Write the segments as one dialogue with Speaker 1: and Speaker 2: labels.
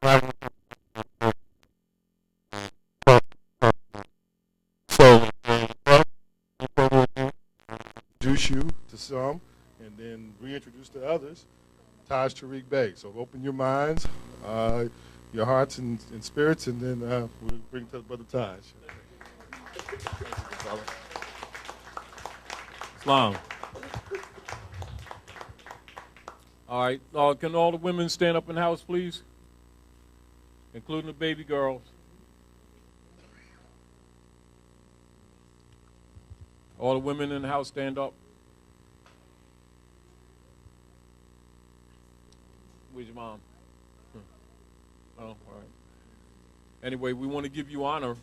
Speaker 1: So, introduce you to some and then reintroduce to others. Taj Tariq Bey. So open your minds, your hearts and spirits, and then we'll bring to Brother Taj.
Speaker 2: Islam. All right. Can all the women stand up in the house, please? Including the baby girls. All the women in the house stand up. Where's your mom? Oh, all right. Anyway, we want to give you honor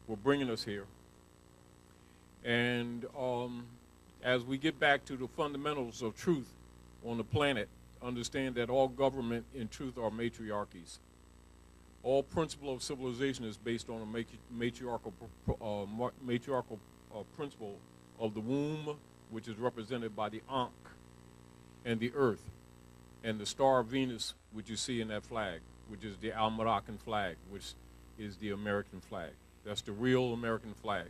Speaker 2: for bringing us here. And as we get back to the fundamentals of truth on the planet, understand that all government in truth are matriarchies. All principle of civilization is based on a matriarchal principle of the womb, which is represented by the Ankh, and the earth, and the star of Venus, which you see in that flag, which is the Al-Moroccan flag, which is the American flag. That's the real American flag.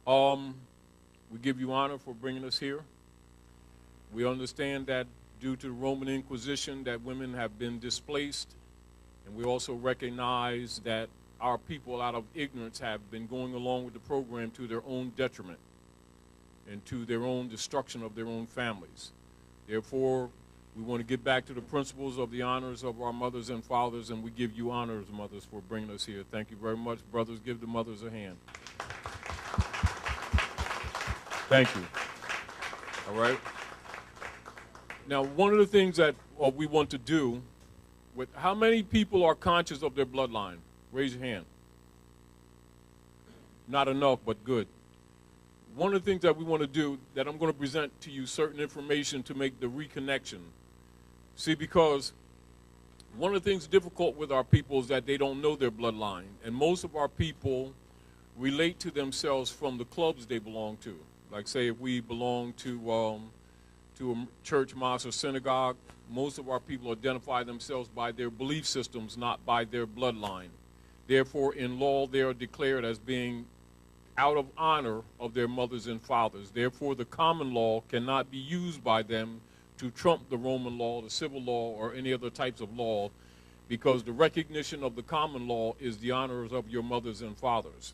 Speaker 2: We give you honor for bringing us here. We understand that due to the Roman Inquisition that women have been displaced, and we also recognize that our people out of ignorance have been going along with the program to their own detriment and to their own destruction of their own families. Therefore, we want to get back to the principles of the honors of our mothers and fathers, and we give you honors, mothers, for bringing us here. Thank you very much. Brothers, give the mothers a hand. Thank you. All right. Now, one of the things that we want to do with how many people are conscious of their bloodline? Raise your hand. Not enough, but good. One of the things that we want to do, that I'm going to present to you certain information to make the reconnection. See, because one of the things difficult with our people is that they don't know their bloodline. And most of our people relate to themselves from the clubs they belong to. Like, say, if we belong to a church, mosque, or synagogue, most of our people identify themselves by their belief systems, not by their bloodline. Therefore, in law, they are declared as being out of honor of their mothers and fathers. Therefore, the common law cannot be used by them to trump the Roman law, the civil law, or any other types of law, because the recognition of the common law is the honors of your mothers and fathers.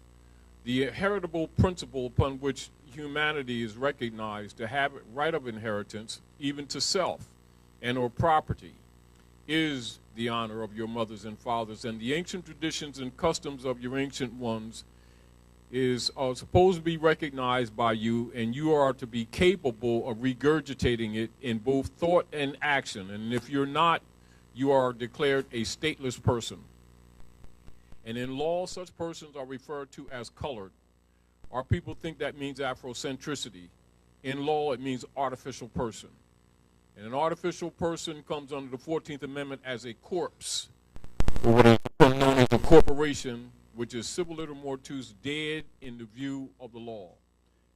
Speaker 2: The heritable principle upon which humanity is recognized to have a right of inheritance, even to self and or property, is the honor of your mothers and fathers. And the ancient traditions and customs of your ancient ones are supposed to be recognized by you, and you are to be capable of regurgitating it in both thought and action. And if you're not, you are declared a stateless person. And in law, such persons are referred to as colored. Our people think that means Afrocentricity. In law, it means artificial person. And an artificial person comes under the 14th Amendment as a corpse, or what is known as a corporation, which is civil liter mortuus, dead in the view of the law,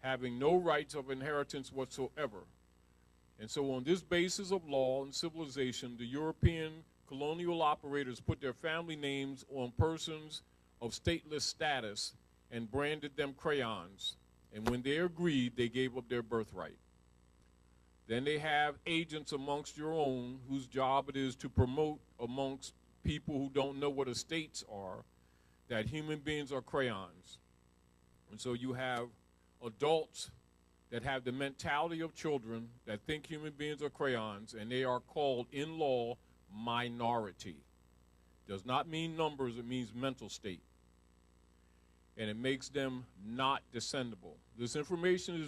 Speaker 2: having no rights of inheritance whatsoever. And so on this basis of law and civilization, the European colonial operators put their family names on persons of stateless status and branded them crayons. And when they agreed, they gave up their birthright. Then they have agents amongst your own whose job it is to promote amongst people who don't know what estates are, that human beings are crayons. And so you have adults that have the mentality of children that think human beings are crayons, and they are called in law minority. Does not mean numbers, it means mental state. And it makes them not descendable. This information is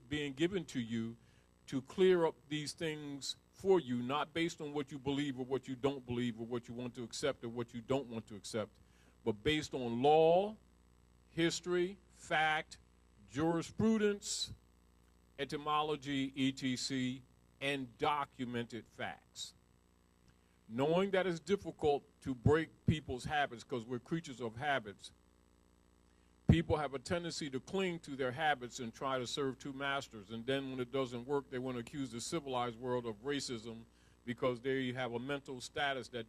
Speaker 2: being given to you to clear up these things for you, not based on what you believe or what you don't believe or what you want to accept or what you don't want to accept, but based on law, history, fact, jurisprudence, etymology, etc., and documented facts. Knowing that it's difficult to break people's habits because we're creatures of habits, people have a tendency to cling to their habits and try to serve two masters. And then when it doesn't work, they want to accuse the civilized world of racism because they have a mental status that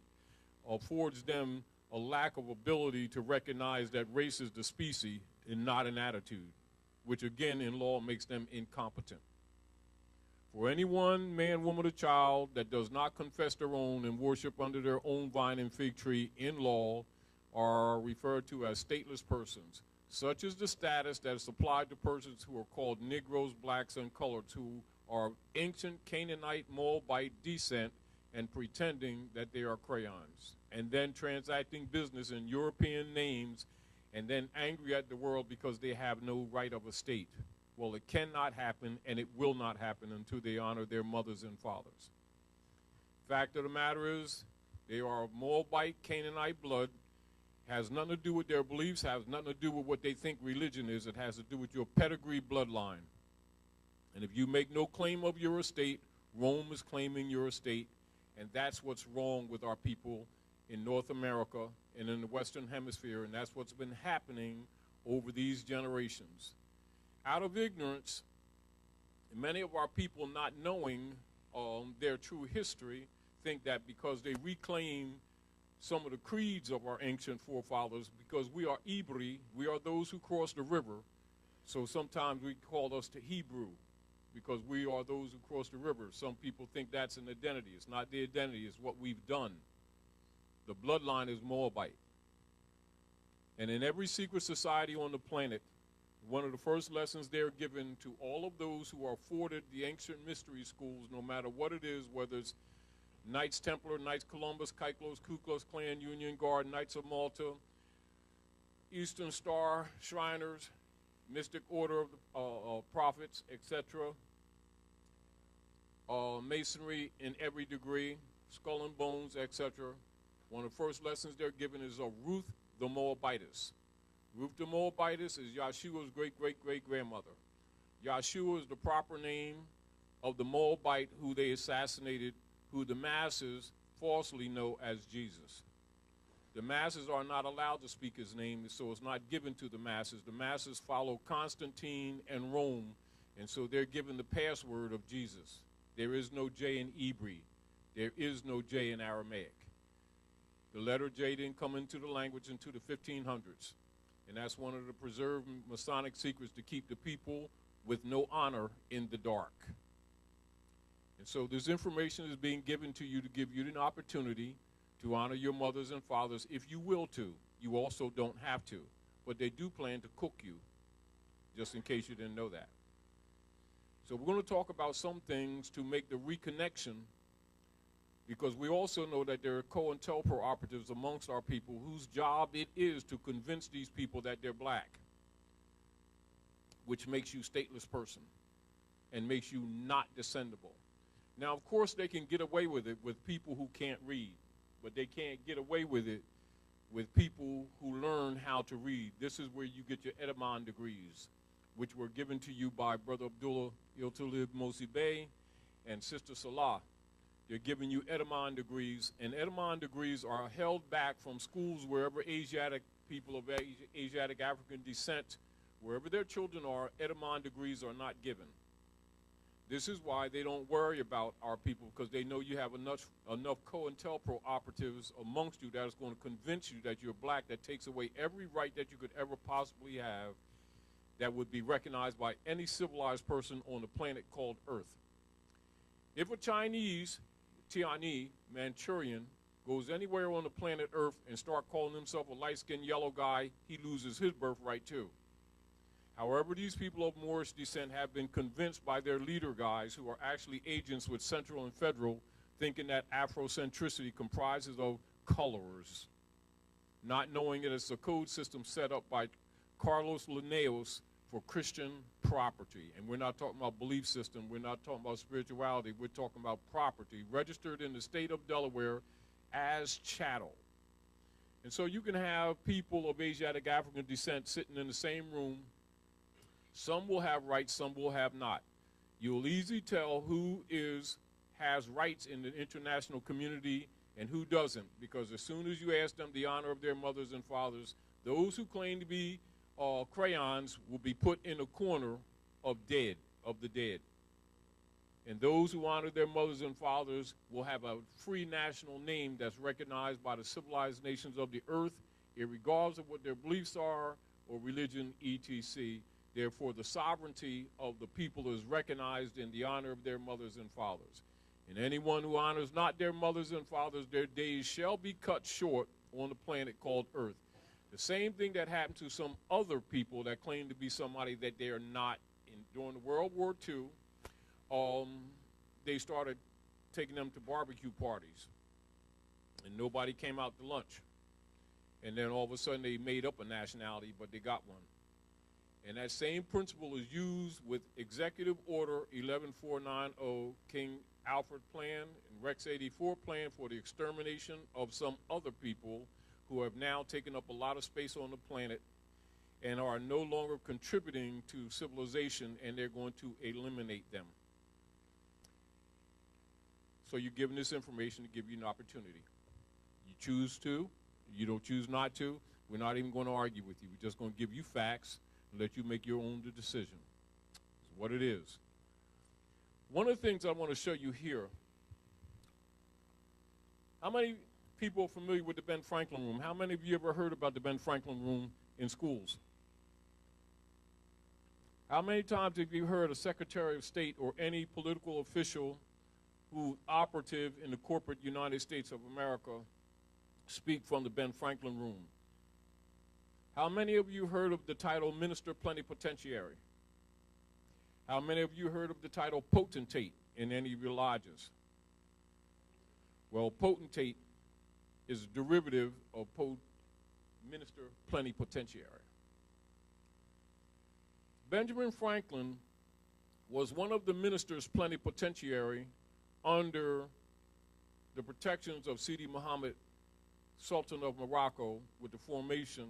Speaker 2: affords them a lack of ability to recognize that race is the species and not an attitude, which again in law makes them incompetent. For anyone, man, woman, or child that does not confess their own and worship under their own vine and fig tree in law are referred to as stateless persons. Such is the status that is applied to persons who are called Negroes, blacks, and coloreds, who are ancient Canaanite, Moabite descent and pretending that they are crayons, and then transacting business in European names, and then angry at the world because they have no right of estate. Well, it cannot happen, and it will not happen until they honor their mothers and fathers. Fact of the matter is, they are of Moabite, Canaanite blood, has nothing to do with their beliefs, has nothing to do with what they think religion is. It has to do with your pedigree bloodline. And if you make no claim of your estate, Rome is claiming your estate, and that's what's wrong with our people in North America and in the Western Hemisphere, and that's what's been happening over these generations. Out of ignorance, many of our people, not knowing their true history, think that because they reclaim some of the creeds of our ancient forefathers, because we are Ibri, we are those who crossed the river, so sometimes we call us the Hebrew, because we are those who crossed the river. Some people think that's an identity. It's not the identity, it's what we've done. The bloodline is Moabite. And in every secret society on the planet, one of the first lessons they're given to all of those who are afforded the ancient mystery schools, no matter what it is, whether it's Knights Templar, Knights Columbus, Kyklos, Ku Klux Klan, Union Guard, Knights of Malta, Eastern Star, Shriners, Mystic Order of Prophets, etc., Masonry in every degree, Skull and Bones, etc. One of the first lessons they're given is of Ruth the Moabitess. Ruth the Moabitess is Yahshua's great-great-great-grandmother. Yahshua is the proper name of the Moabite who they assassinated, who the masses falsely know as Jesus. The masses are not allowed to speak his name, so it's not given to the masses. The masses follow Constantine and Rome, and so they're given the password of Jesus. There is no J in Hebrew. There is no J in Aramaic. The letter J didn't come into the language until the 1500s, and that's one of the preserved Masonic secrets, to keep the people with no honor in the dark. And so this information is being given to you to give you an opportunity to honor your mothers and fathers if you will to. You also don't have to, but they do plan to cook you, just in case you didn't know that. So we're going to talk about some things to make the reconnection, because we also know that there are COINTELPRO operatives amongst our people whose job it is to convince these people that they're black, which makes you stateless person and makes you not descendable. Now, of course, they can get away with it with people who can't read, but they can't get away with it with people who learn how to read. This is where you get your Edamon degrees, which were given to you by Brother Abdullah Iltulib Mosi Bey and Sister Salah. They're giving you Edamon degrees, and Edamon degrees are held back from schools wherever Asiatic people of Asiatic African descent, wherever their children are, Edamon degrees are not given. This is why they don't worry about our people, because they know you have enough COINTELPRO operatives amongst you that is going to convince you that you're black, that takes away every right that you could ever possibly have that would be recognized by any civilized person on the planet called Earth. If a Chinese, Tianese, Manchurian, goes anywhere on the planet Earth and start calling himself a light-skinned yellow guy, he loses his birthright too. However, these people of Moorish descent have been convinced by their leader guys, who are actually agents with Central and Federal, thinking that Afrocentricity comprises of colors, not knowing it is a code system set up by Carlos Linnaeus for Christian property. And we're not talking about belief system, we're not talking about spirituality, we're talking about property, registered in the state of Delaware as chattel. And so you can have people of Asiatic African descent sitting in the same room. Some will have rights, some will have not. You'll easily tell who has rights in the international community and who doesn't, because as soon as you ask them the honor of their mothers and fathers, those who claim to be crayons will be put in a corner of the dead. And those who honor their mothers and fathers will have a free national name that's recognized by the civilized nations of the earth, irregardless of what their beliefs are or religion, etc. Therefore, the sovereignty of the people is recognized in the honor of their mothers and fathers. And anyone who honors not their mothers and fathers, their days shall be cut short on the planet called Earth. The same thing that happened to some other people that claim to be somebody that they are not. During World War II, they started taking them to barbecue parties, and nobody came out to lunch. And then all of a sudden they made up a nationality, but they got one. And that same principle is used with Executive Order 11490, King Alfred Plan, and Rex 84 Plan for the extermination of some other people who have now taken up a lot of space on the planet and are no longer contributing to civilization, and they're going to eliminate them. So you're given this information to give you an opportunity. You choose to, you don't choose not to, we're not even going to argue with you. We're just going to give you facts and let you make your own decision. It's what it is. One of the things I want to show you here, how many people are familiar with the Ben Franklin Room? How many of you ever heard about the Ben Franklin Room in schools? How many times have you heard a Secretary of State or any political official who operative in the corporate United States of America speak from the Ben Franklin Room? How many of you heard of the title Minister Plenipotentiary? How many of you heard of the title Potentate in any of your lodges? Well, Potentate is a derivative of Minister Plenipotentiary. Benjamin Franklin was one of the ministers plenipotentiary under the protections of Sidi Muhammad, Sultan of Morocco, with the formation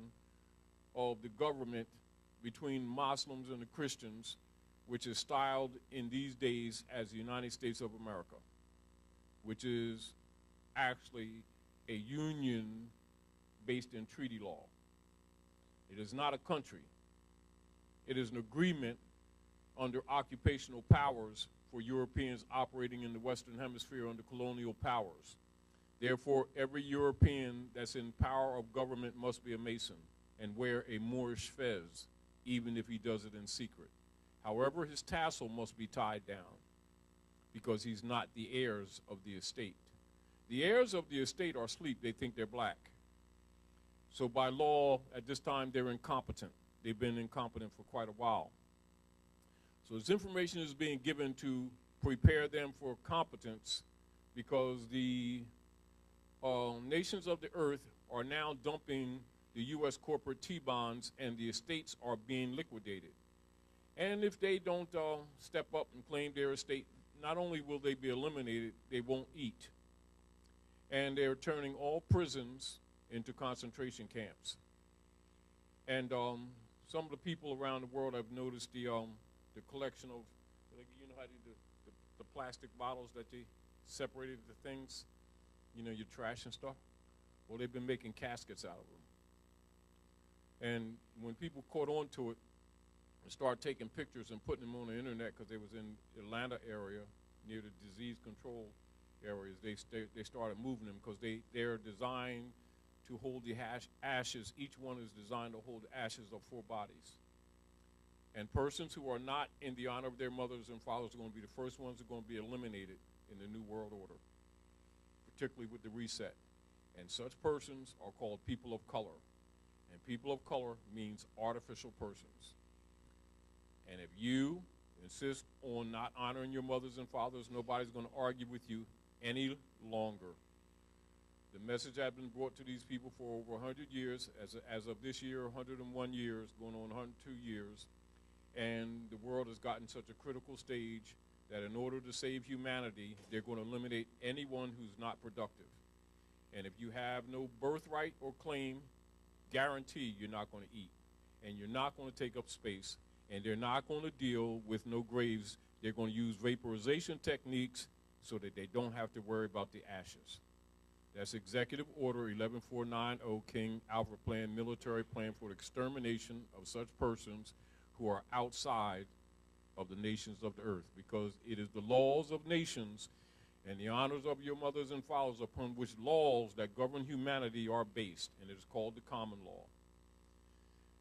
Speaker 2: of the government between Muslims and the Christians, which is styled in these days as the United States of America, which is actually a union based in treaty law. It is not a country. It is an agreement under occupational powers for Europeans operating in the Western Hemisphere under colonial powers. Therefore, every European that's in power of government must be a Mason and wear a Moorish fez, even if he does it in secret. However, his tassel must be tied down because he's not the heirs of the estate. The heirs of the estate are asleep. They think they're black. So by law, at this time, they're incompetent. They've been incompetent for quite a while. So this information is being given to prepare them for competence because the nations of the earth are now dumping the U.S. corporate T-bonds and the estates are being liquidated. And if they don't step up and claim their estate, not only will they be eliminated, they won't eat. And they're turning all prisons into concentration camps. And some of the people around the world have noticed the collection of, you know how they do the plastic bottles that they separated the things, you know, your trash and stuff. Well, they've been making caskets out of them. And when people caught on to it and started taking pictures and putting them on the internet because they was in the Atlanta area near the disease control areas, they started moving them because they're designed to hold the ashes. Each one is designed to hold the ashes of 4 bodies. And persons who are not in the honor of their mothers and fathers are going to be the first ones who are going to be eliminated in the New World Order, particularly with the reset. And such persons are called people of color. And people of color means artificial persons. And if you insist on not honoring your mothers and fathers, nobody's going to argue with you any longer. The message has been brought to these people for over 100 years. As of this year, 101 years, going on 102 years. And the world has gotten such a critical stage that in order to save humanity, they're going to eliminate anyone who's not productive. And if you have no birthright or claim, guarantee you're not going to eat. And you're not going to take up space. And they're not going to deal with no graves. They're going to use vaporization techniques so that they don't have to worry about the ashes. That's Executive Order 11490, King Alfred Plan, military plan for the extermination of such persons who are outside of the nations of the earth, because it is the laws of nations and the honors of your mothers and fathers upon which laws that govern humanity are based, and it is called the common law.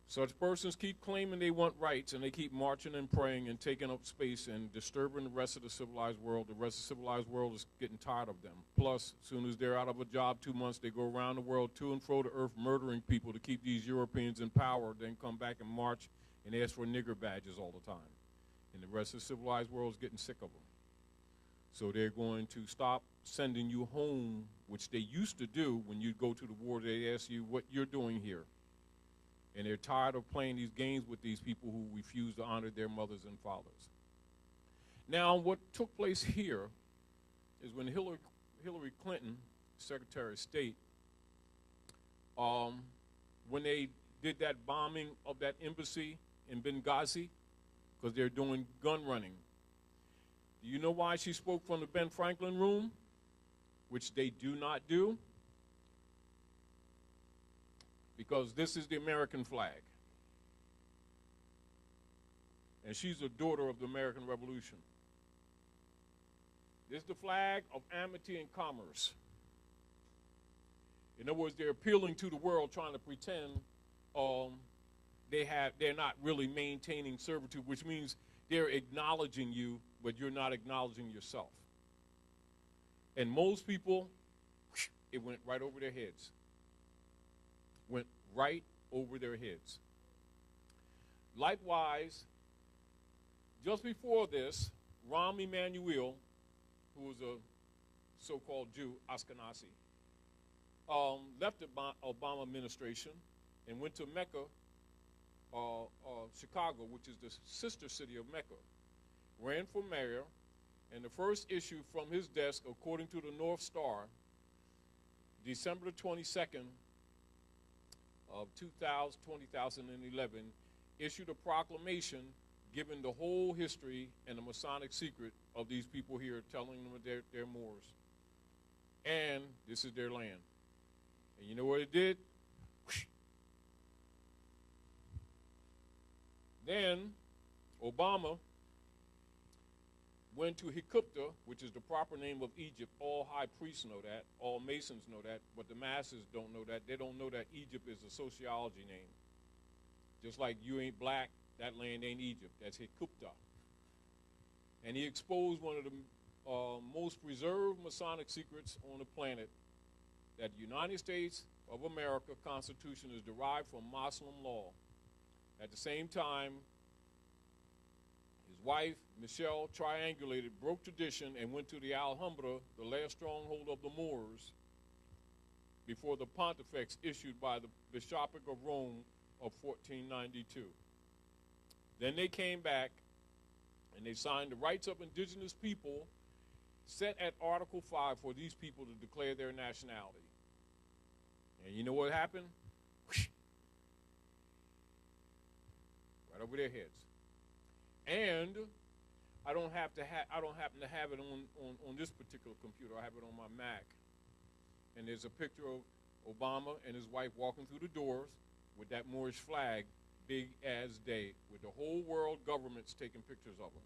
Speaker 2: Such persons keep claiming they want rights, and they keep marching and praying and taking up space and disturbing the rest of the civilized world. The rest of the civilized world is getting tired of them. Plus, as soon as they're out of a job 2 months, they go around the world to and fro the earth murdering people to keep these Europeans in power, then come back and march and ask for nigger badges all the time. And the rest of the civilized world is getting sick of them. So they're going to stop sending you home, which they used to do when you go to the war. They ask you what you're doing here. And they're tired of playing these games with these people who refuse to honor their mothers and fathers. Now, what took place here is when Hillary Clinton, Secretary of State, when they did that bombing of that embassy in Benghazi, because they're doing gun running. Do you know why she spoke from the Ben Franklin room, which they do not do? Because this is the American flag. And she's a daughter of the American Revolution. This is the flag of amity and commerce. In other words, they're appealing to the world, trying to pretend they're not really maintaining servitude, which means they're acknowledging you, but you're not acknowledging yourself. And most people, it went right over their heads. Went right over their heads. Likewise, just before this, Rahm Emanuel, who was a so-called Jew, Ashkenazi, left the Obama administration and went to Mecca, Chicago, which is the sister city of Mecca, ran for mayor, and the first issue from his desk, according to the North Star, December the 22nd of 2011, issued a proclamation giving the whole history and the Masonic secret of these people here, telling them that they're Moors. And this is their land. And you know what it did? Then Obama went to Hikupta, which is the proper name of Egypt. All high priests know that. All Masons know that. But the masses don't know that. They don't know that Egypt is a sociology name. Just like you ain't black, that land ain't Egypt. That's Hikupta. And he exposed one of the most preserved Masonic secrets on the planet, that the United States of America Constitution is derived from Muslim law. At the same time, his wife, Michelle, triangulated, broke tradition, and went to the Alhambra, the last stronghold of the Moors, before the pontifex issued by the Bishopric of Rome of 1492. Then they came back, and they signed the rights of indigenous people, set at Article 5 for these people to declare their nationality. And you know what happened? Right over their heads. And I don't happen to have it on this particular computer. I have it on my Mac. And there's a picture of Obama and his wife walking through the doors with that Moorish flag, big as day, with the whole world governments taking pictures of them.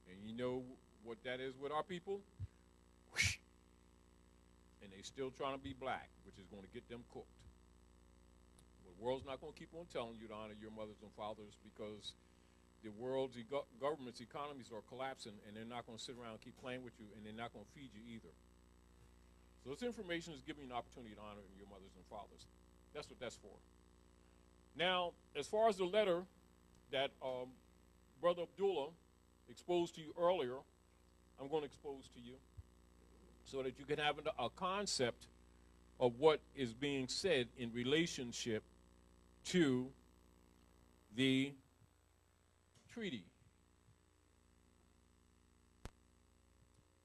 Speaker 2: And you know what that is with our people? And they still trying to be black, which is going to get them cooked. The world's not going to keep on telling you to honor your mothers and fathers, because the world's governments, economies are collapsing, and they're not going to sit around and keep playing with you, and they're not going to feed you either. So this information is giving you an opportunity to honor your mothers and fathers. That's what that's for. Now, as far as the letter that Brother Abdullah exposed to you earlier, I'm going to expose to you so that you can have a concept of what is being said in relationship to the treaty.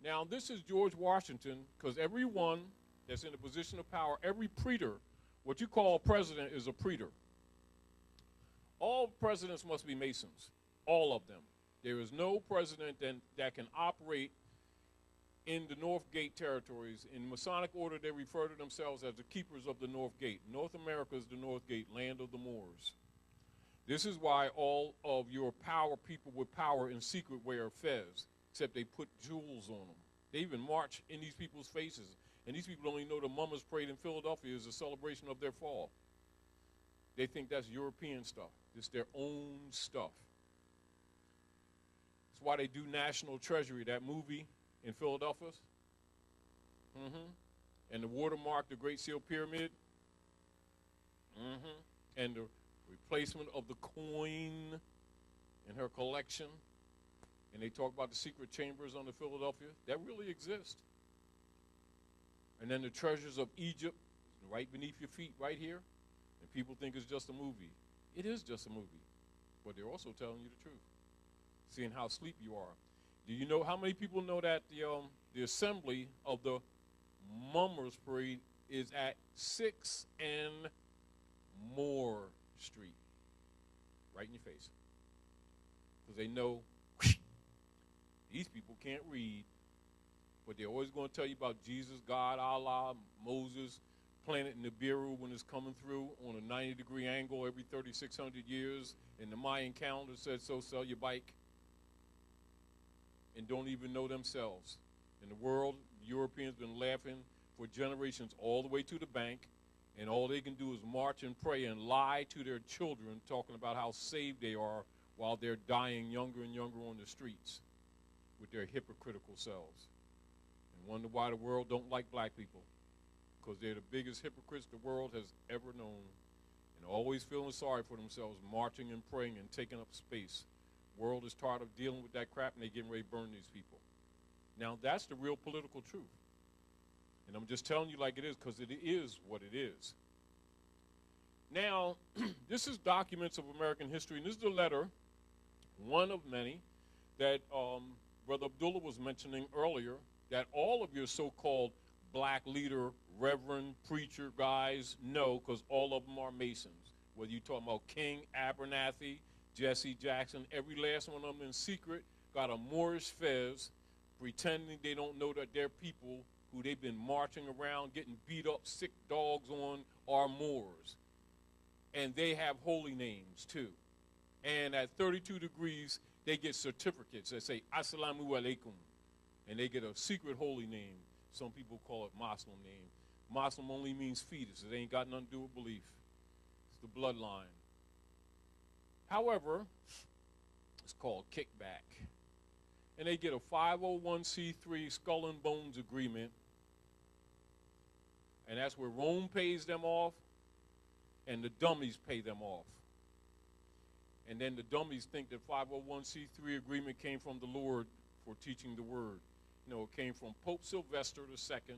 Speaker 2: Now, this is George Washington, because everyone that's in a position of power, every praetor, what you call a president is a praetor. All presidents must be Masons, all of them. There is no president that can operate in the North Gate territories. In Masonic order, they refer to themselves as the keepers of the North Gate. North America is the North Gate, land of the Moors. This is why all of your power people with power in secret wear fez, except they put jewels on them. They even march in these people's faces. And these people don't even know the Mummers Parade in Philadelphia is a celebration of their fall. They think that's European stuff. It's their own stuff. That's why they do National Treasury, that movie in Philadelphia. And the watermark, the Great Seal Pyramid. And the replacement of the coin in her collection. And they talk about the secret chambers under Philadelphia. That really exists. And then the treasures of Egypt, right beneath your feet, right here. And people think it's just a movie. It is just a movie. But they're also telling you the truth. Seeing how asleep you are. Do you know how many people know that the assembly of the Mummers Parade is at 6 and Moore Street? Right in your face. Because they know these people can't read, but they're always going to tell you about Jesus, God, Allah, Moses, planet Nibiru when it's coming through on a 90-degree angle every 3,600 years. And the Mayan calendar says so, sell your bike. And don't even know themselves. In the world, Europeans been laughing for generations all the way to the bank, and all they can do is march and pray and lie to their children, talking about how saved they are while they're dying younger and younger on the streets with their hypocritical selves. And wonder why the world don't like black people, because they're the biggest hypocrites the world has ever known, and always feeling sorry for themselves, marching and praying and taking up space. World is tired of dealing with that crap, and they getting ready to burn these people. Now, that's the real political truth. And I'm just telling you like it is, because it is what it is. Now, this is Documents of American History, and this is the letter, one of many, that Brother Abdullah was mentioning earlier, that all of your so-called black leader, reverend, preacher guys know, because all of them are Masons. Whether you're talking about King, Abernathy, Jesse Jackson, every last one of them in secret got a Moorish fez, pretending they don't know that their people who they've been marching around, getting beat up, sick dogs on, are Moors. And they have holy names, too. And at 32 degrees, they get certificates that say, Assalamu alaikum. And they get a secret holy name. Some people call it Muslim name. Muslim only means fetus. It ain't got nothing to do with belief. It's the bloodline. However, it's called kickback. And they get a 501c3 skull and bones agreement. And that's where Rome pays them off and the dummies pay them off. And then the dummies think that 501c3 agreement came from the Lord for teaching the word. No, it came from Pope Sylvester II,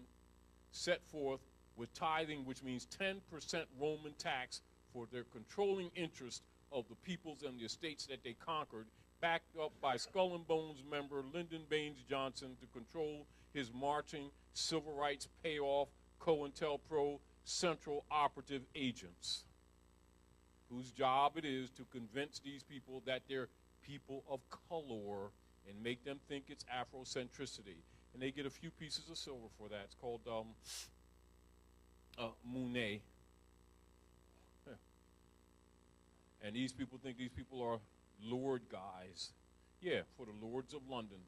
Speaker 2: set forth with tithing, which means 10% Roman tax for their controlling interest of the peoples and the estates that they conquered, backed up by Skull and Bones member Lyndon Baines Johnson to control his marching civil rights payoff COINTELPRO central operative agents, whose job it is to convince these people that they're people of color and make them think it's Afrocentricity. And they get a few pieces of silver for that. It's called Monet. Yeah. And these people think these people are Lord guys. Yeah, for the Lords of London.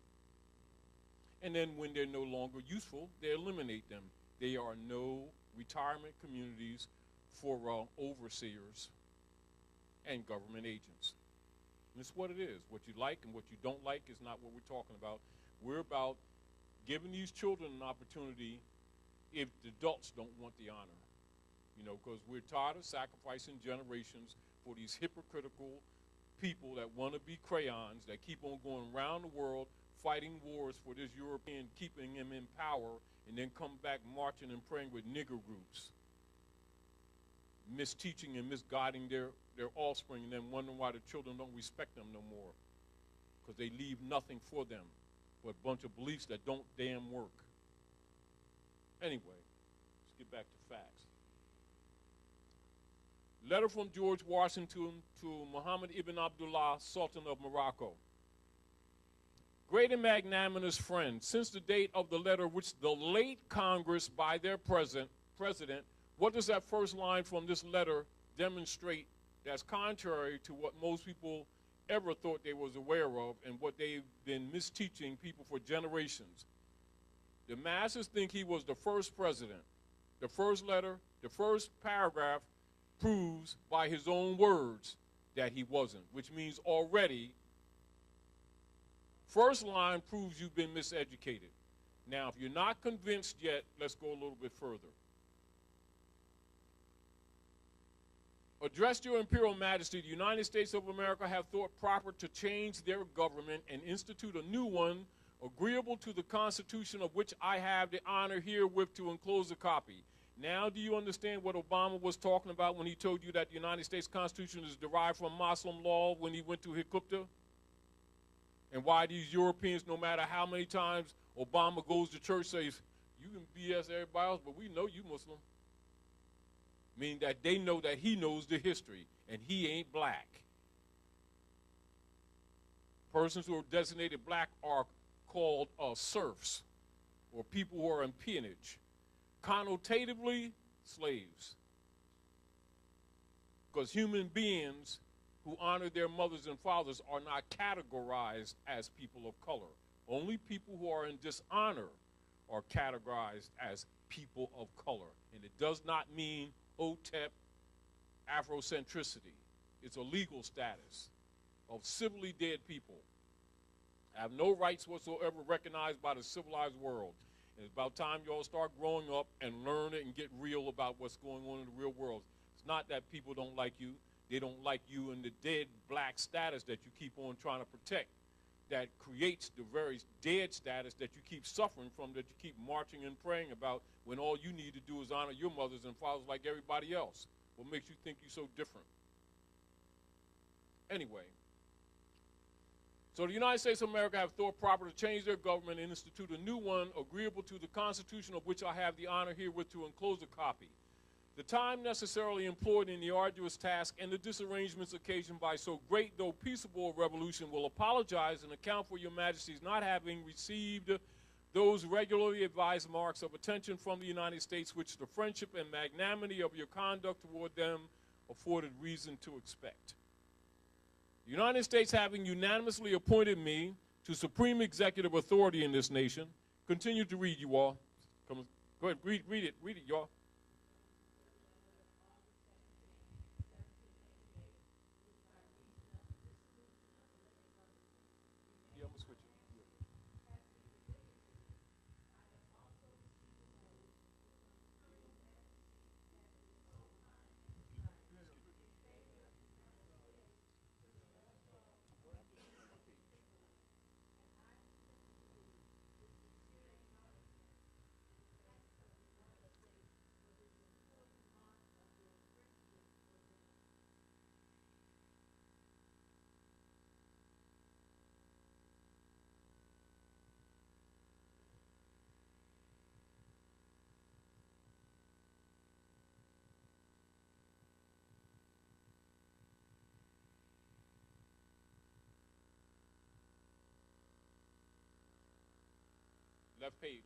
Speaker 2: And then when they're no longer useful, they eliminate them. They are no retirement communities for overseers and government agents. And it's what it is. What you like and what you don't like is not what we're talking about. We're about giving these children an opportunity if the adults don't want the honor. You know, because we're tired of sacrificing generations for these hypocritical people that want to be crayons, that keep on going around the world fighting wars for this European, keeping him in power, and then come back marching and praying with nigger groups, misteaching and misguiding their offspring, and then wondering why the children don't respect them no more, because they leave nothing for them but a bunch of beliefs that don't damn work. Anyway, let's get back to facts. Letter from George Washington to Muhammad ibn Abdullah, Sultan of Morocco. Great and magnanimous friend, since the date of the letter which the late Congress by their president, what does that first line from this letter demonstrate that's contrary to what most people ever thought they was aware of and what they've been misteaching people for generations. The masses think he was the first president. The first letter, the first paragraph proves by his own words that he wasn't, which means already, first line proves you've been miseducated. Now, if you're not convinced yet, let's go a little bit further. Addressed your imperial majesty, the United States of America have thought proper to change their government and institute a new one agreeable to the Constitution, of which I have the honor herewith to enclose a copy. Now do you understand what Obama was talking about when he told you that the United States Constitution is derived from Muslim law when he went to Hikupta? And why these Europeans, no matter how many times Obama goes to church, says, you can BS everybody else, but we know you Muslim. Meaning that they know that he knows the history, and he ain't black. Persons who are designated black are called serfs, or people who are in peonage. Connotatively, slaves. Because human beings who honor their mothers and fathers are not categorized as people of color. Only people who are in dishonor are categorized as people of color. And it does not mean OTEP Afrocentricity. It's a legal status of civilly dead people. Have no rights whatsoever recognized by the civilized world. And it's about time y'all start growing up and learn it and get real about what's going on in the real world. It's not that people don't like you. They don't like you in the dead black status that you keep on trying to protect. That creates the very dead status that you keep suffering from, that you keep marching and praying about, when all you need to do is honor your mothers and fathers like everybody else. What makes you think you're so different? Anyway, so the United States of America have thought proper to change their government and institute a new one agreeable to the Constitution, of which I have the honor herewith to enclose a copy. The time necessarily employed in the arduous task and the disarrangements occasioned by so great though peaceable a revolution will apologize and account for your majesty's not having received those regularly advised marks of attention from the United States which the friendship and magnanimity of your conduct toward them afforded reason to expect. The United States having unanimously appointed me to supreme executive authority in this nation, continue to read, you all. Come, go ahead, read it, y'all. Yeah, I'm gonna switch it. Left page.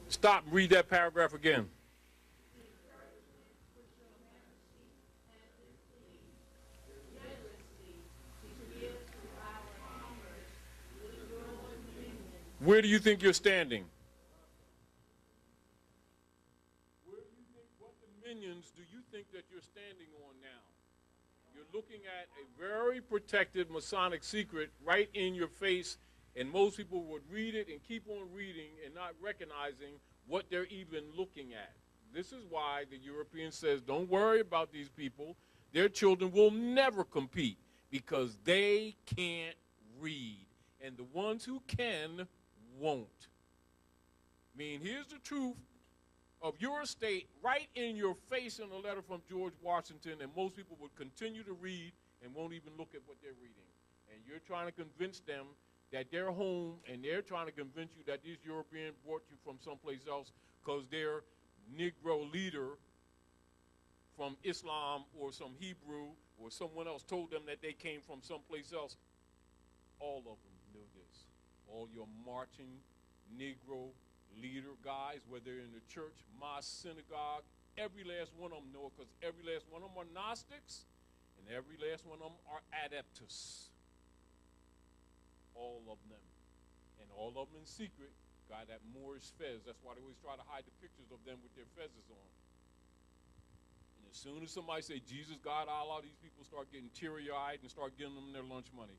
Speaker 2: Stop and read that paragraph again. Where do you think you're standing? Where do you think, what dominions do you think that you're standing on now? You're looking at a very protected Masonic secret right in your face, and most people would read it and keep on reading and not recognizing what they're even looking at. This is why the European says, don't worry about these people. Their children will never compete because they can't read. And the ones who can won't. I mean, here's the truth of your state right in your face in a letter from George Washington, and most people would continue to read and won't even look at what they're reading. And you're trying to convince them that they're home, and they're trying to convince you that these Europeans brought you from someplace else because their Negro leader from Islam or some Hebrew or someone else told them that they came from someplace else. All of them know this. All your marching Negro leader guys, whether in the church, mosque, synagogue, every last one of them know it, because every last one of them are Gnostics and every last one of them are Adeptus. All of them. And all of them in secret got that Moorish fez. That's why they always try to hide the pictures of them with their fezzes on. And as soon as somebody say Jesus, God, Allah, these people start getting teary-eyed and start giving them their lunch money.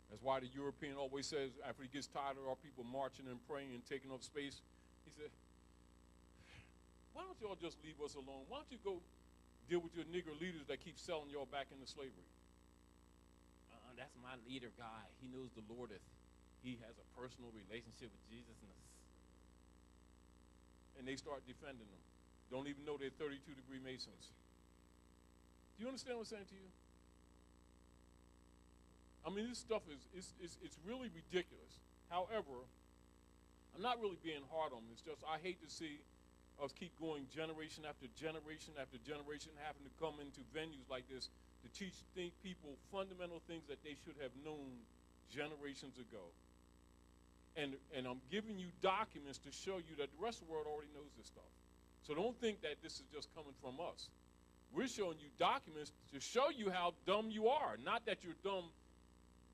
Speaker 2: That's why the European always says, after he gets tired of our people marching and praying and taking up space, he said, why don't y'all just leave us alone? Why don't you go deal with your nigger leaders that keep selling y'all back into slavery? That's my leader guy. He knows the Lordeth. He has a personal relationship with Jesus. And they start defending them. Don't even know they're 32-degree Masons. Do you understand what I'm saying to you? I mean, this stuff it's really ridiculous. However, I'm not really being hard on them. It's just I hate to see us keep going generation after generation after generation, having to come into venues like this to teach people fundamental things that they should have known generations ago. And I'm giving you documents to show you that the rest of the world already knows this stuff. So don't think that this is just coming from us. We're showing you documents to show you how dumb you are. Not that you're dumb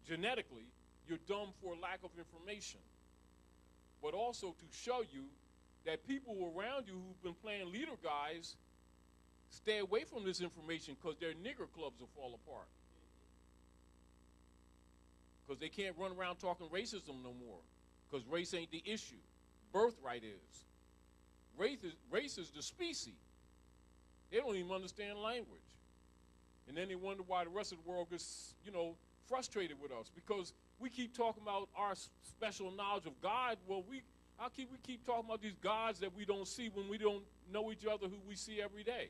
Speaker 2: genetically, you're dumb for lack of information. But also to show you that people around you who've been playing leader guys stay away from this information, because their nigger clubs will fall apart. Because they can't run around talking racism no more, because race ain't the issue. Birthright is. Race is the species. They don't even understand language. And then they wonder why the rest of the world gets, frustrated with us, because we keep talking about our special knowledge of God. Well, we keep talking about these gods that we don't see when we don't know each other who we see every day.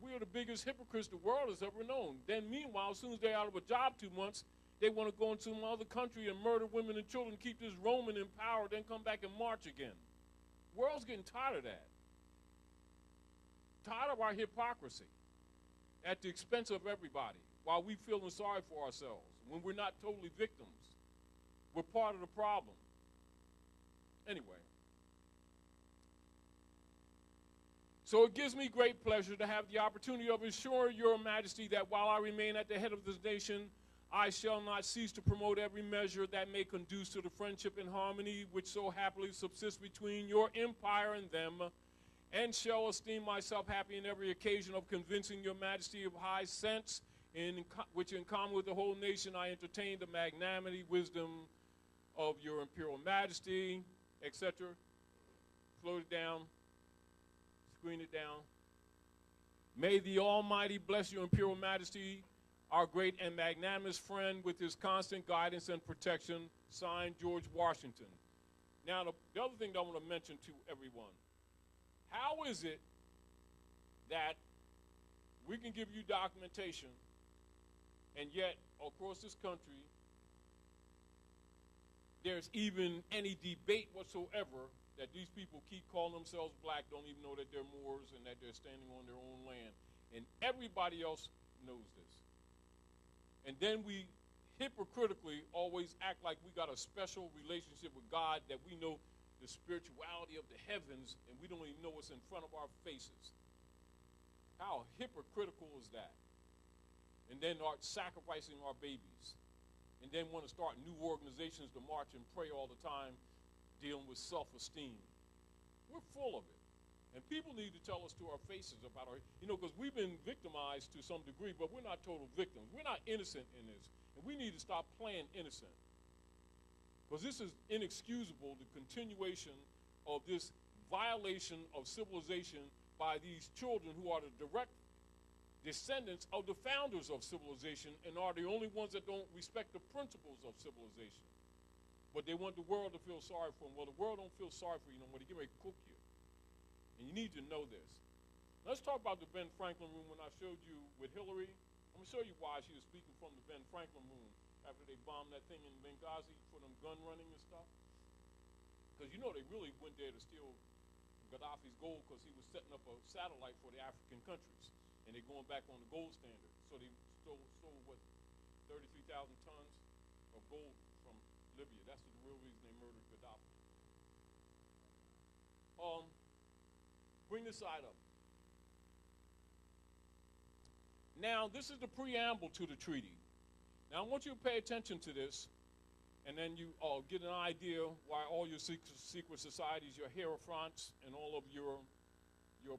Speaker 2: We are the biggest hypocrites the world has ever known. Then meanwhile, as soon as they're out of a job 2 months, they want to go into some other country and murder women and children, keep this Roman in power, then come back and march again. The world's getting tired of that. Tired of our hypocrisy at the expense of everybody, while we feeling sorry for ourselves, when we're not totally victims. We're part of the problem. Anyway. So it gives me great pleasure to have the opportunity of assuring your majesty that while I remain at the head of this nation, I shall not cease to promote every measure that may conduce to the friendship and harmony which so happily subsists between your empire and them, and shall esteem myself happy in every occasion of convincing your majesty of high sense, which in common with the whole nation I entertain the magnanimity, wisdom of your imperial majesty, etc. Float it down. Screen it down. May the Almighty bless your imperial majesty, our great and magnanimous friend, with his constant guidance and protection. Signed, George Washington. Now, the other thing that I want to mention to everyone, how is it that we can give you documentation and yet across this country there's even any debate whatsoever that these people keep calling themselves black, don't even know that they're Moors and that they're standing on their own land. And everybody else knows this. And then we hypocritically always act like we got a special relationship with God, that we know the spirituality of the heavens, and we don't even know what's in front of our faces. How hypocritical is that? And then start sacrificing our babies. And then want to start new organizations to march and pray all the time, dealing with self-esteem. We're full of it. And people need to tell us to our faces about our, because we've been victimized to some degree, but we're not total victims. We're not innocent in this. And we need to stop playing innocent. Because this is inexcusable, the continuation of this violation of civilization by these children who are the direct descendants of the founders of civilization and are the only ones that don't respect the principles of civilization. But they want the world to feel sorry for them. Well, the world don't feel sorry for you no more. They get ready to cook you. And you need to know this. Let's talk about the Ben Franklin room when I showed you with Hillary. I'm going to show you why she was speaking from the Ben Franklin room after they bombed that thing in Benghazi for them gun running and stuff. Because you know they really went there to steal Gaddafi's gold because he was setting up a satellite for the African countries. And they're going back on the gold standard. So they stole what, 33,000 tons of gold from Libya. That's the real reason they murdered Gaddafi. Bring this side up. Now, this is the preamble to the treaty. Now, I want you to pay attention to this, and then you get an idea why all your secret societies, your hierophants, and all of your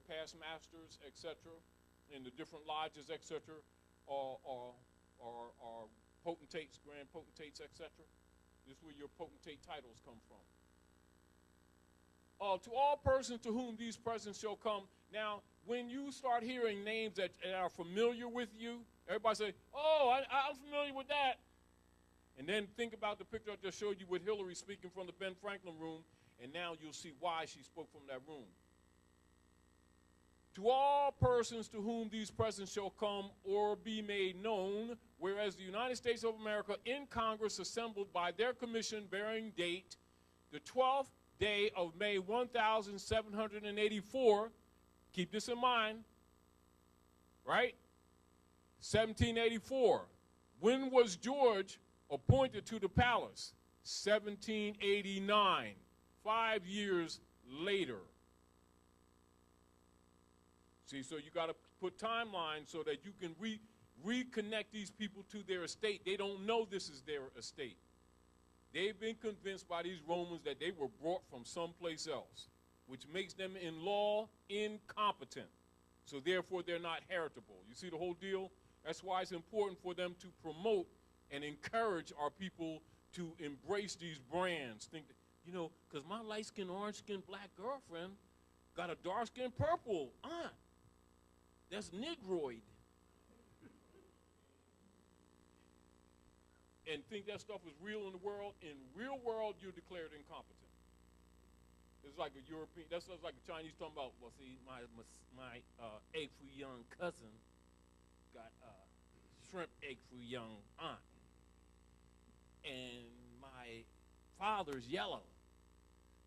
Speaker 2: past masters, etc., and the different lodges, etc., are potentates, grand potentates, etc. This is where your potentate titles come from. To all persons to whom these presents shall come. Now, when you start hearing names that are familiar with you, everybody say, oh, I'm familiar with that. And then think about the picture I just showed you with Hillary speaking from the Ben Franklin room, and now you'll see why she spoke from that room. To all persons to whom these presents shall come or be made known, whereas the United States of America in Congress assembled by their commission bearing date the 12th day of May 1784, keep this in mind, right? 1784. When was George appointed to the palace? 1789, 5 years later. See, so you got to put timelines so that you can reconnect these people to their estate. They don't know this is their estate. They've been convinced by these Romans that they were brought from someplace else, which makes them in law incompetent. So therefore, they're not heritable. You see the whole deal? That's why it's important for them to promote and encourage our people to embrace these brands. Think, because my light-skinned, orange-skinned black girlfriend got a dark-skinned purple aunt. That's Negroid. And think that stuff is real in the world. In real world, you're declared incompetent. It's like a European, that's like a Chinese talking about, well, see, my egg foo young cousin got a shrimp egg foo young aunt. And my father's yellow.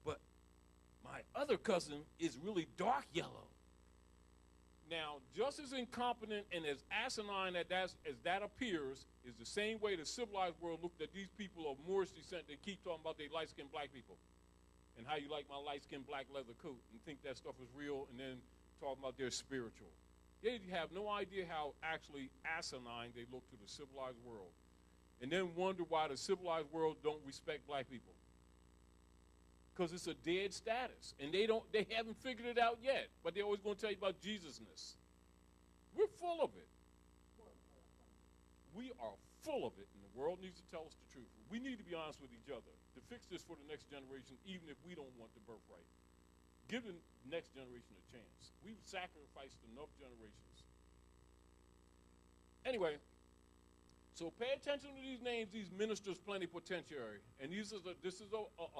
Speaker 2: But my other cousin is really dark yellow. Now, just as incompetent and as asinine as that appears, is the same way the civilized world looked at these people of Moorish descent. They keep talking about they light-skinned black people and how you like my light-skinned black leather coat and think that stuff is real and then talking about they're spiritual. They have no idea how actually asinine they look to the civilized world and then wonder why the civilized world don't respect black people. Because it's a dead status, and they haven't figured it out yet. But they're always going to tell you about Jesusness. We're full of it. We are full of it, and the world needs to tell us the truth. We need to be honest with each other to fix this for the next generation, even if we don't want the birthright. Give the next generation a chance. We've sacrificed enough generations. Anyway. So pay attention to these names, these ministers plenipotentiary. And this is a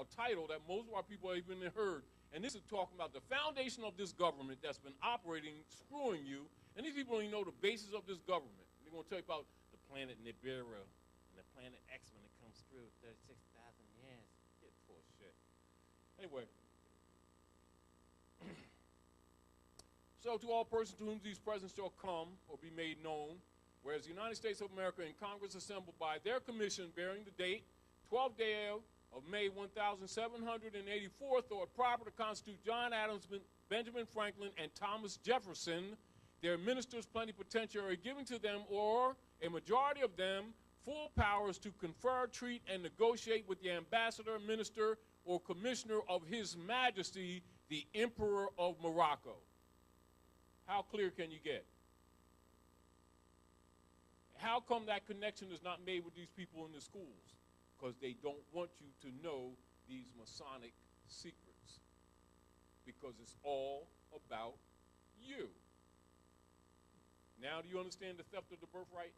Speaker 2: title that most of our people have even heard. And this is talking about the foundation of this government that's been operating, screwing you. And these people don't even know the basis of this government. They're going to tell you about the planet Nibiru and the planet X when it comes through 36,000 years. Get full of shit. Anyway. So to all persons to whom these presents shall come or be made known, whereas the United States of America in Congress assembled by their commission bearing the date, 12th day of May 1784, thought proper to constitute John Adams, Benjamin Franklin, and Thomas Jefferson, their ministers plenipotentiary, giving to them, or a majority of them, full powers to confer, treat, and negotiate with the ambassador, minister, or commissioner of His Majesty, the Emperor of Morocco. How clear can you get? How come that connection is not made with these people in the schools? Because they don't want you to know these Masonic secrets. Because it's all about you. Now do you understand the theft of the birthright?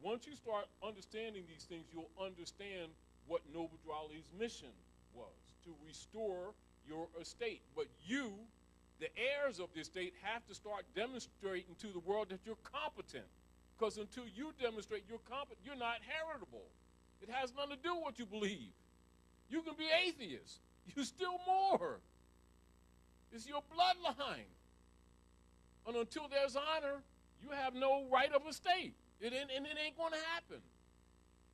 Speaker 2: Once you start understanding these things, you'll understand what Noble Drew Ali's mission was, to restore your estate. But you, the heirs of the estate, have to start demonstrating to the world that you're competent. Because until you demonstrate you're competent, you're not heritable. It has nothing to do with what you believe. You can be atheist. You still Moor. It's your bloodline. And until there's honor, you have no right of estate. It ain't going to happen.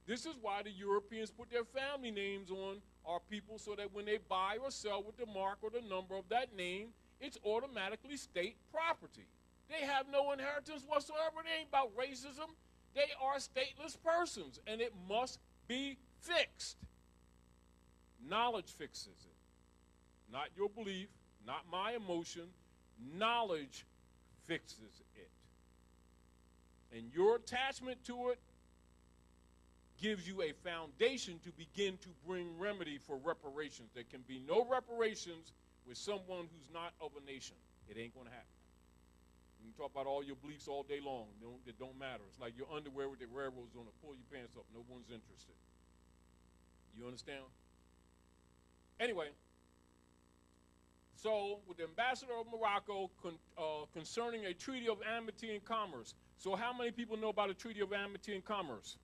Speaker 2: This is why the Europeans put their family names on our people, so that when they buy or sell with the mark or the number of that name, it's automatically state property. They have no inheritance whatsoever. It ain't about racism. They are stateless persons, and it must be fixed. Knowledge fixes it. Not your belief, not my emotion. Knowledge fixes it. And your attachment to it gives you a foundation to begin to bring remedy for reparations. There can be no reparations with someone who's not of a nation. It ain't going to happen. You can talk about all your beliefs all day long. It don't matter. It's like your underwear with the railroads on it. Pull your pants up. No one's interested. You understand? Anyway, so with the ambassador of Morocco concerning a treaty of amity and commerce. So how many people know about a treaty of amity and commerce?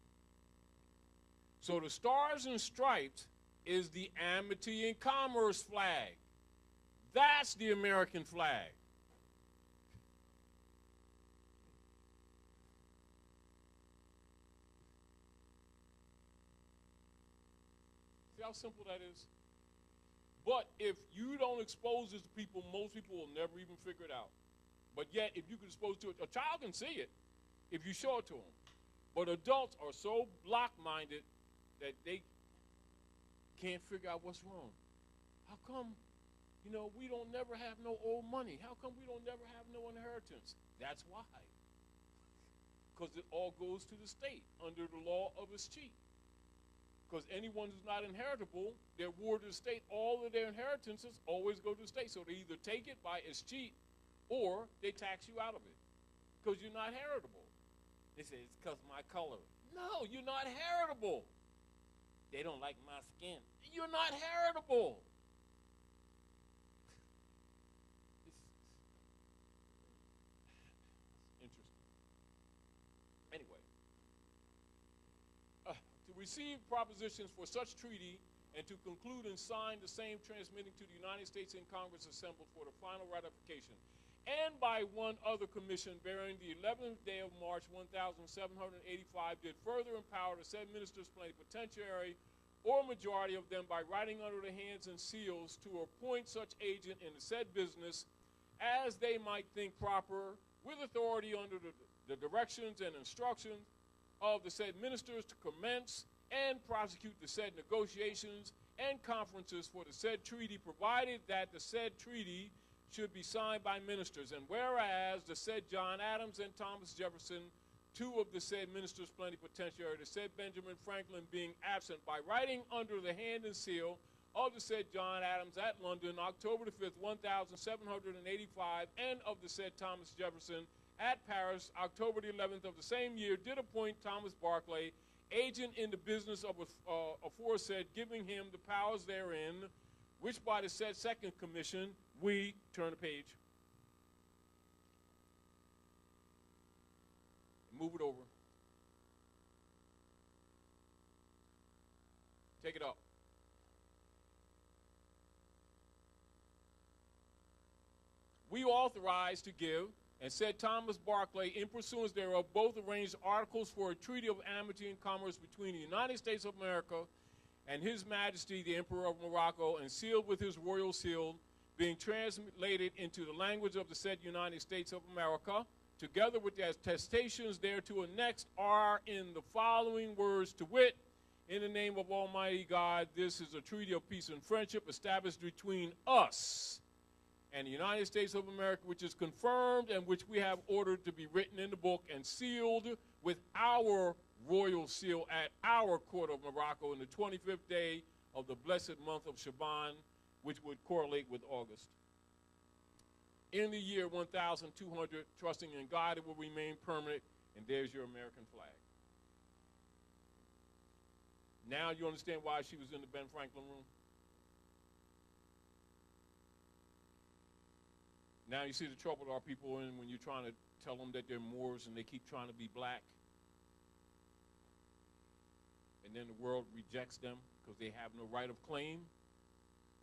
Speaker 2: So the stars and stripes is the amity and commerce flag. That's the American flag. See how simple that is? But if you don't expose this to people, most people will never even figure it out. But yet, if you can expose it to it, a child can see it if you show it to them. But adults are so block-minded that they can't figure out what's wrong. How come, we don't never have no old money? How come we don't never have no inheritance? That's why. Because it all goes to the state under the law of escheat. Because anyone who's not inheritable, they're ward of the state. All of their inheritances always go to the state. So they either take it by escheat or they tax you out of it because you're not heritable. They say, it's because of my color. No, you're not heritable. They don't like my skin. You're not heritable. It's interesting. Anyway. To receive propositions for such treaty and to conclude and sign the same, transmitting to the United States in Congress assembled for the final ratification, and by one other commission bearing the 11th day of March 1785 did further empower the said ministers plenipotentiary or majority of them by writing under the hands and seals to appoint such agent in the said business as they might think proper, with authority under the directions and instructions of the said ministers to commence and prosecute the said negotiations and conferences for the said treaty, provided that the said treaty should be signed by ministers. And whereas the said John Adams and Thomas Jefferson, two of the said ministers plenipotentiary, the said Benjamin Franklin being absent, by writing under the hand and seal of the said John Adams at London, October the 5th, 1785, and of the said Thomas Jefferson at Paris, October the 11th of the same year, did appoint Thomas Barclay, agent in the business of aforesaid, giving him the powers therein, which by the said second commission, we, turn the page, move it over, take it up. We authorize to give, and said Thomas Barclay, in pursuance thereof, both arranged articles for a treaty of amity and commerce between the United States of America and His Majesty the Emperor of Morocco, and sealed with his royal seal, being translated into the language of the said United States of America, together with the attestations thereto annexed, are in the following words, to wit, in the name of Almighty God, this is a treaty of peace and friendship established between us and the United States of America, which is confirmed and which we have ordered to be written in the book and sealed with our royal seal at our court of Morocco in the 25th day of the blessed month of Shaban, which would correlate with August. In the year 1200, trusting in God, it will remain permanent, and there's your American flag. Now you understand why she was in the Ben Franklin room? Now you see the trouble our people in when you're trying to tell them that they're Moors and they keep trying to be black. And then the world rejects them because they have no right of claim.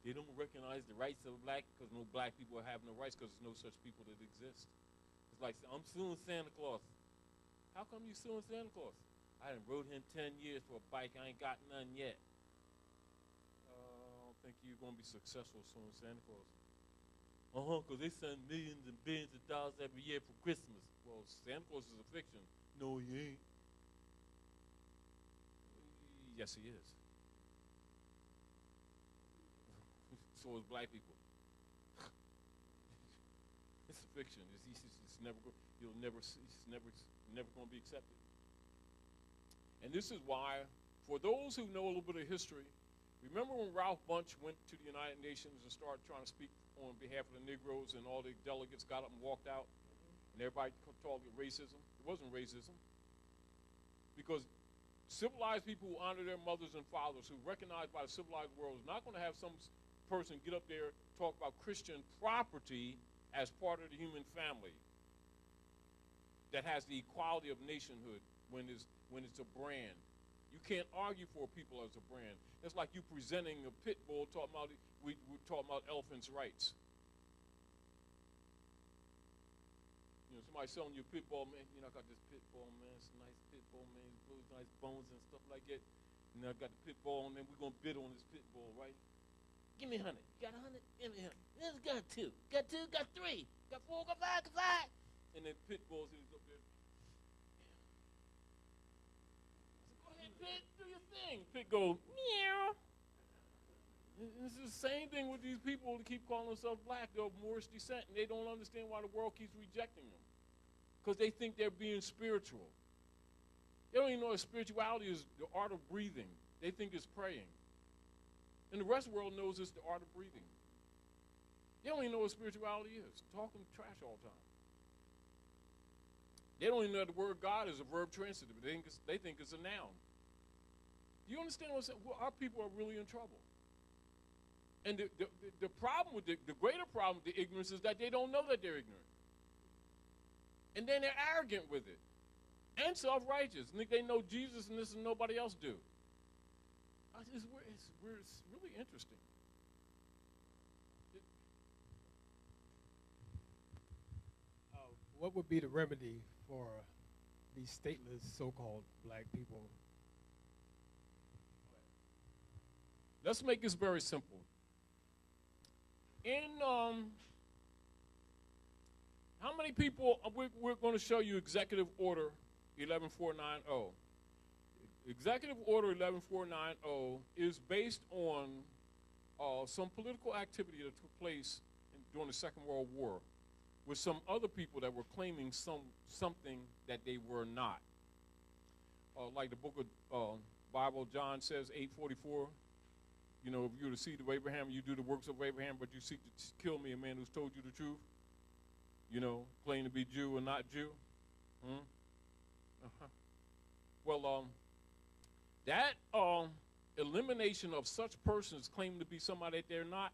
Speaker 2: They don't recognize the rights of black because no black people have no rights because there's no such people that exist. It's like, I'm suing Santa Claus. How come you suing Santa Claus? I done rode him 10 years for a bike. I ain't got none yet. I don't think you're going to be successful suing Santa Claus. Because they send millions and billions of dollars every year for Christmas. Well, Santa Claus is a fiction. No, he ain't. Yes, he is. So is black people. It's a fiction. It's never going to be accepted. And this is why, for those who know a little bit of history, remember when Ralph Bunche went to the United Nations and started trying to speak on behalf of the Negroes, and all the delegates got up and walked out, and everybody called it racism? It wasn't racism. Because civilized people who honor their mothers and fathers, who recognized by the civilized world, is not going to have some person get up there talk about Christian property as part of the human family that has the equality of nationhood when it's a brand. You can't argue for people as a brand. It's like you presenting a pit bull talking about we're talking about elephants' rights. You know, somebody selling you a pit bull, man. You know, I got this pit bull, man. It's a nice pit bull, man. It's nice bones and stuff like that. And I got the pit bull, and then we're gonna bid on this pit bull, right? Give me 100. You got 100? Give me 100. This got 2. Got 2, got 3. Got 4, got 5, got 5. And then pit bulls is up there. I said, go ahead, pit, do your thing. Pit goes, meow. It's the same thing with these people who keep calling themselves black. They're of Moorish descent, and they don't understand why the world keeps rejecting them. Because they think they're being spiritual. They don't even know that spirituality is the art of breathing. They think it's praying. And the rest of the world knows it's the art of breathing. They don't even know what spirituality is. Talking trash all the time. They don't even know the word God is a verb transitive. They think it's a noun. Do you understand what I'm saying? Well, our people are really in trouble. And the problem with the greater problem with the ignorance is that they don't know that they're ignorant. And then they're arrogant with it. And self-righteous. Think they know Jesus and this and nobody else do. It's really interesting.
Speaker 3: What would be the remedy for these stateless so-called black people?
Speaker 2: Let's make this very simple. In how many people, we're going to show you Executive Order 11490. Executive Order 11490 is based on some political activity that took place during the Second World War with some other people that were claiming something that they were not. Like the book of Bible, John says, 8:44, you know, if you're the seed of Abraham, you do the works of Abraham, but you seek to kill me, a man who's told you the truth. You know, claim to be Jew or not Jew. Well, that elimination of such persons claiming to be somebody that they're not,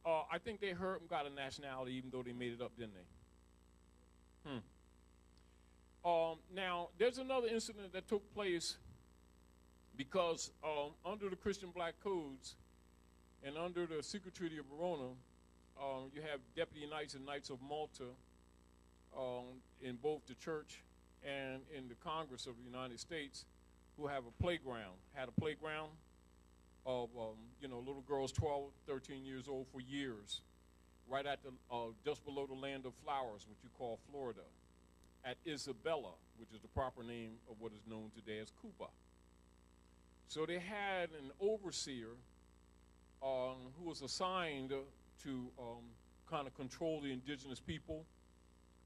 Speaker 2: I think they hurt and got a nationality even though they made it up, didn't they? Now, there's another incident that took place because under the Christian black codes and under the Secret Treaty of Verona, you have deputy knights and knights of Malta in both the church and in the Congress of the United States who have had a playground of, little girls 12, 13 years old for years, right at the, just below the land of flowers, which you call Florida, at Isabella, which is the proper name of what is known today as Cuba. So they had an overseer who was assigned to kind of control the indigenous people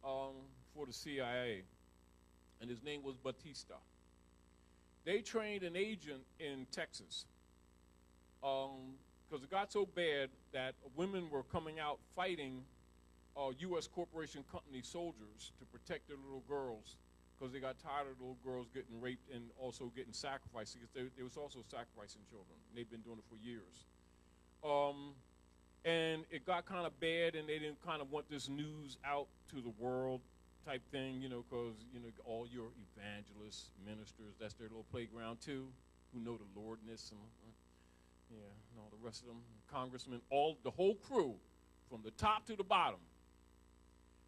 Speaker 2: for the CIA, and his name was Batista. They trained an agent in Texas because it got so bad that women were coming out fighting U.S. corporation company soldiers to protect their little girls because they got tired of little girls getting raped and also getting sacrificed, because there was also sacrificing children. They've been doing it for years. And it got kind of bad, and they didn't kind of want this news out to the world type thing, you know, because, you know, all your evangelists, ministers, that's their little playground too, who know the Lordness and, yeah, and all the rest of them, congressmen, the whole crew, from the top to the bottom.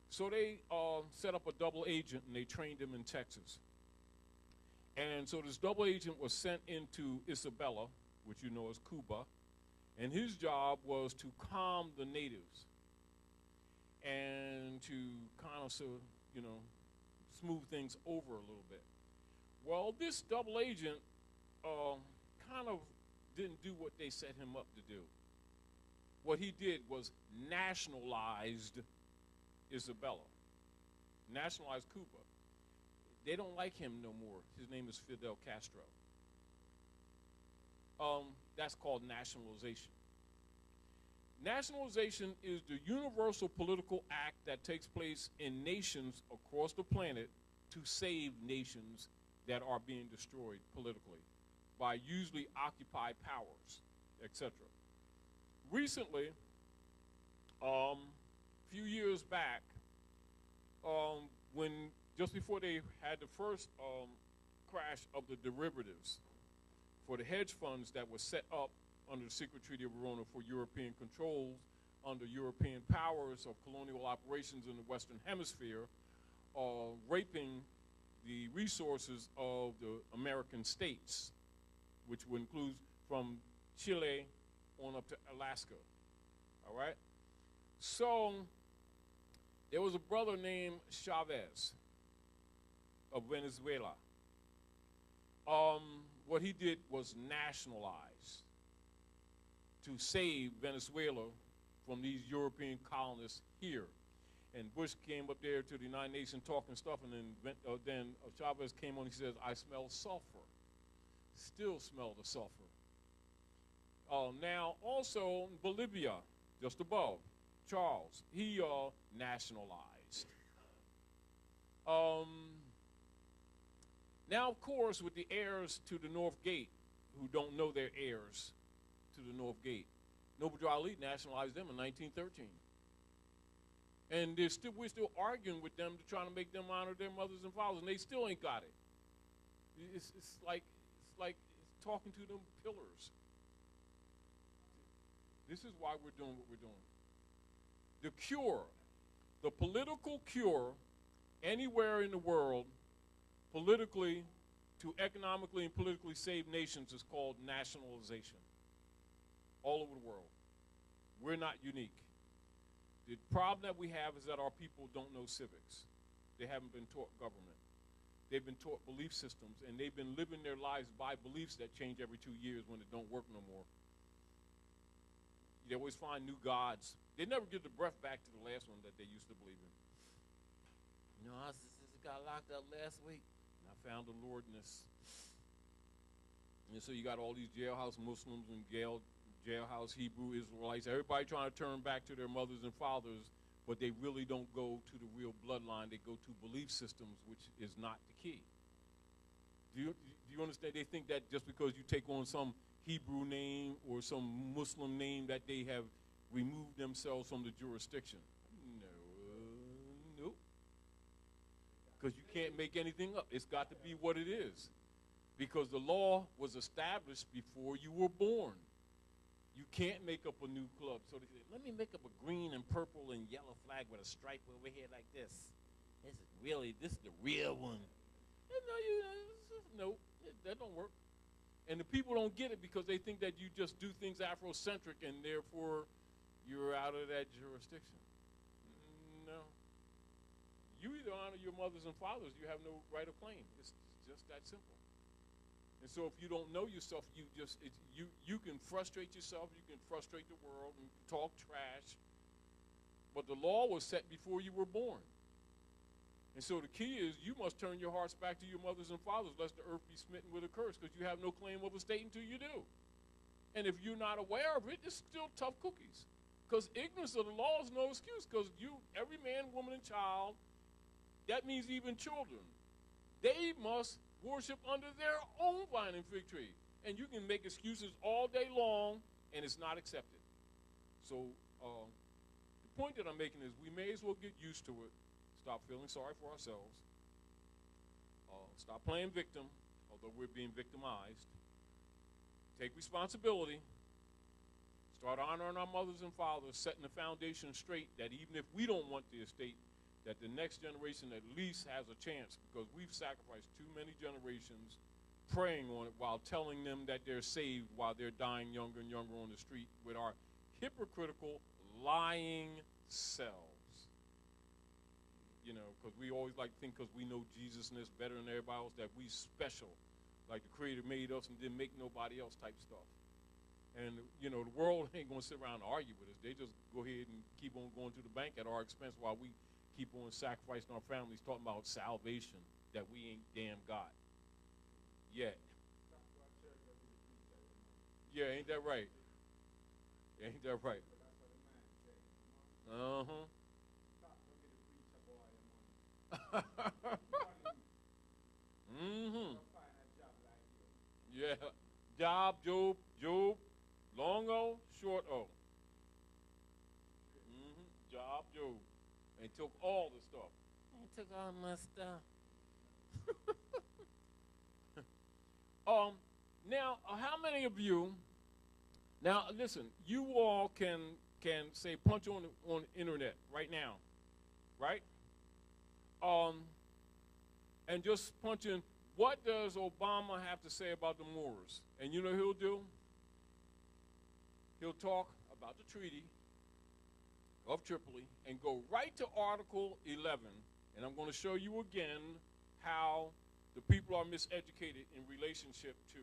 Speaker 2: So they set up a double agent, and they trained him in Texas. And so this double agent was sent into Isabella, which you know is Cuba, and his job was to calm the natives and to kind of, you know, smooth things over a little bit. Well, this double agent kind of didn't do what they set him up to do. What he did was nationalized Isabella, nationalized Cuba. They don't like him no more. His name is Fidel Castro. That's called nationalization. Nationalization is the universal political act that takes place in nations across the planet to save nations that are being destroyed politically by usually occupied powers, etc. Recently, a few years back, when just before they had the first crash of the derivatives for the hedge funds that were set up under the Secret Treaty of Verona for European controls under European powers of colonial operations in the Western Hemisphere, raping the resources of the American states, which would include from Chile on up to Alaska, all right? So there was a brother named Chavez of Venezuela. What he did was nationalize to save Venezuela from these European colonists here. And Bush came up there to the United Nations talking stuff, and then Chavez came on, he says, I smell sulfur. Still smell the sulfur. Now, also Bolivia, just above, Charles, he nationalized. Now, of course, with the heirs to the North Gate, who don't know their heirs to the North Gate, Noble Ali nationalized them in 1913. And we're still arguing with them to try to make them honor their mothers and fathers, and they still ain't got it. It's like talking to them pillars. This is why we're doing what we're doing. The cure, the political cure anywhere in the world, politically, to economically and politically save nations, is called nationalization. All over the world. We're not unique. The problem that we have is that our people don't know civics. They haven't been taught government. They've been taught belief systems, and they've been living their lives by beliefs that change every 2 years when it don't work no more. They always find new gods. They never give the breath back to the last one that they used to believe in. You know, I just got locked up last week, and I found the Lordness. And so you got all these jailhouse Muslims and jailhouse Hebrew Israelites, everybody trying to turn back to their mothers and fathers, but they really don't go to the real bloodline. They go to belief systems, which is not the key. Do you understand? They think that just because you take on some Hebrew name or some Muslim name that they have removed themselves from the jurisdiction. No. Because you can't make anything up. It's got to be what it is. Because the law was established before you were born. You can't make up a new club. So they say, let me make up a green and purple and yellow flag with a stripe over here like this. This is the real one. No, that don't work. And the people don't get it because they think that you just do things Afrocentric and therefore you're out of that jurisdiction. No. You either honor your mothers and fathers, you have no right of claim. It's just that simple. And so if you don't know yourself, you can frustrate yourself, you can frustrate the world and talk trash. But the law was set before you were born. And so the key is you must turn your hearts back to your mothers and fathers, lest the earth be smitten with a curse, because you have no claim of estate until you do. And if you're not aware of it, it's still tough cookies. Because ignorance of the law is no excuse, because every man, woman, and child, that means even children, they must worship under their own vine and fig tree. And you can make excuses all day long, and it's not accepted. So the point that I'm making is we may as well get used to it, stop feeling sorry for ourselves, stop playing victim, although we're being victimized, take responsibility, start honoring our mothers and fathers, setting the foundation straight that even if we don't want the estate, that the next generation at least has a chance, because we've sacrificed too many generations praying on it while telling them that they're saved while they're dying younger and younger on the street with our hypocritical, lying selves. You know, because we always like to think because we know Jesus-ness better than everybody else that we special, like the Creator made us and didn't make nobody else type stuff. And, you know, the world ain't going to sit around and argue with us. They just go ahead and keep on going to the bank at our expense while we keep on sacrificing our families, talking about salvation that we ain't damn got yet. Yeah, ain't that right? Ain't that right? Uh-huh. Mm-hmm. Yeah. Job, Job, long O, short O. Mm-hmm. Job, Job. And took all the stuff. He took all my stuff. Now, how many of you, now listen, you all can say punch on the internet right now, right? And just punch in, what does Obama have to say about the Moors? And you know what he'll do? He'll talk about the Treaty of Tripoli and go right to Article 11. And I'm going to show you again how the people are miseducated in relationship to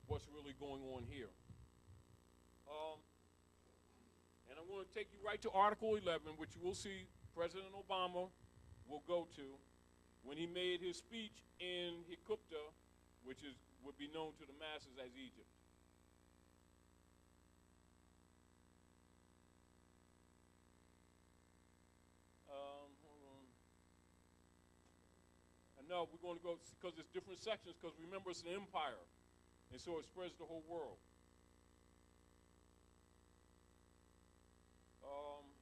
Speaker 2: what's really going on here. And I'm going to take you right to Article 11, which you will see President Obama will go to when he made his speech in Hikupta, which would be known to the masses as Egypt. Hold on. And no, we're going to go, because it's different sections, because remember it's an empire, and so it spreads the whole world.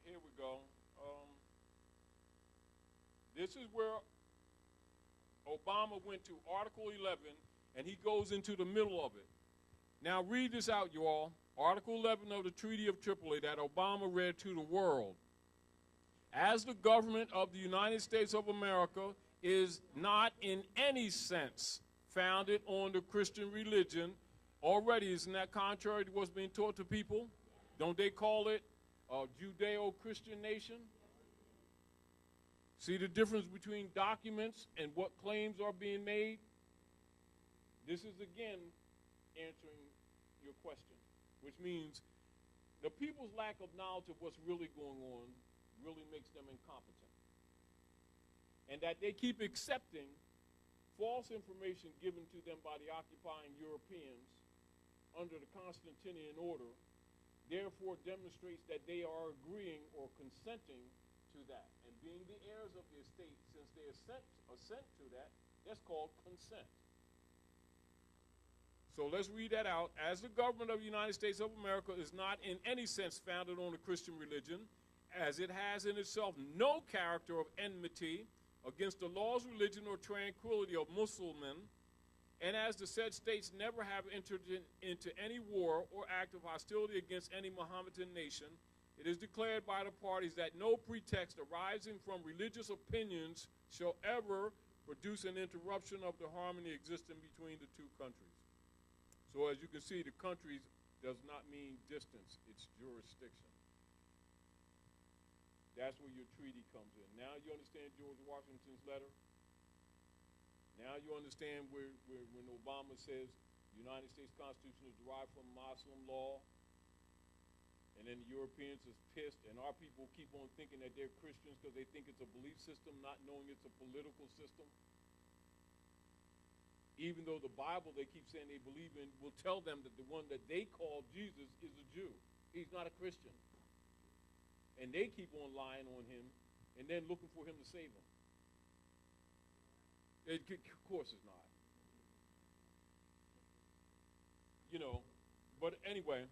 Speaker 2: Here we go. This is where Obama went to Article 11, and he goes into the middle of it. Now read this out, you all. Article 11 of the Treaty of Tripoli that Obama read to the world. As the government of the United States of America is not in any sense founded on the Christian religion, already isn't that contrary to what's being taught to people? Don't they call it a Judeo-Christian nation? See the difference between documents and what claims are being made? This is, again, answering your question, which means the people's lack of knowledge of what's really going on really makes them incompetent. And that they keep accepting false information given to them by the occupying Europeans under the Constantinian order, therefore demonstrates that they are agreeing or consenting to that. And being the heirs of the estate, since they assent to that, that's called consent. So let's read that out. As the government of the United States of America is not in any sense founded on the Christian religion, as it has in itself no character of enmity against the laws, religion, or tranquility of Muslims, and as the said states never have entered into any war or act of hostility against any Mohammedan nation, it is declared by the parties that no pretext arising from religious opinions shall ever produce an interruption of the harmony existing between the two countries. So as you can see, the countries does not mean distance, it's jurisdiction. That's where your treaty comes in. Now you understand George Washington's letter? Now you understand when Obama says the United States Constitution is derived from Muslim law, and then the Europeans is pissed, and our people keep on thinking that they're Christians because they think it's a belief system, not knowing it's a political system. Even though the Bible they keep saying they believe in will tell them that the one that they call Jesus is a Jew. He's not a Christian. And they keep on lying on him and then looking for him to save them. Of course it's not. You know, but anyway,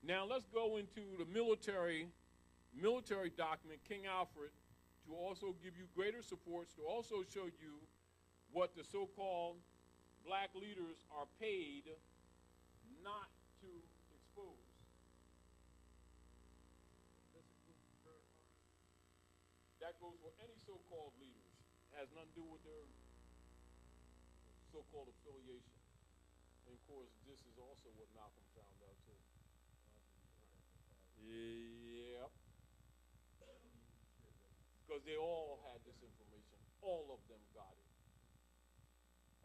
Speaker 2: now let's go into the military document, King Alfred, to also give you greater supports, to also show you what the so-called black leaders are paid not to expose. That goes for any so-called leaders. It has nothing to do with their so-called affiliation. And of course, this is also what Malcolm found out too. Yep. Because they all had this information. All of them got it.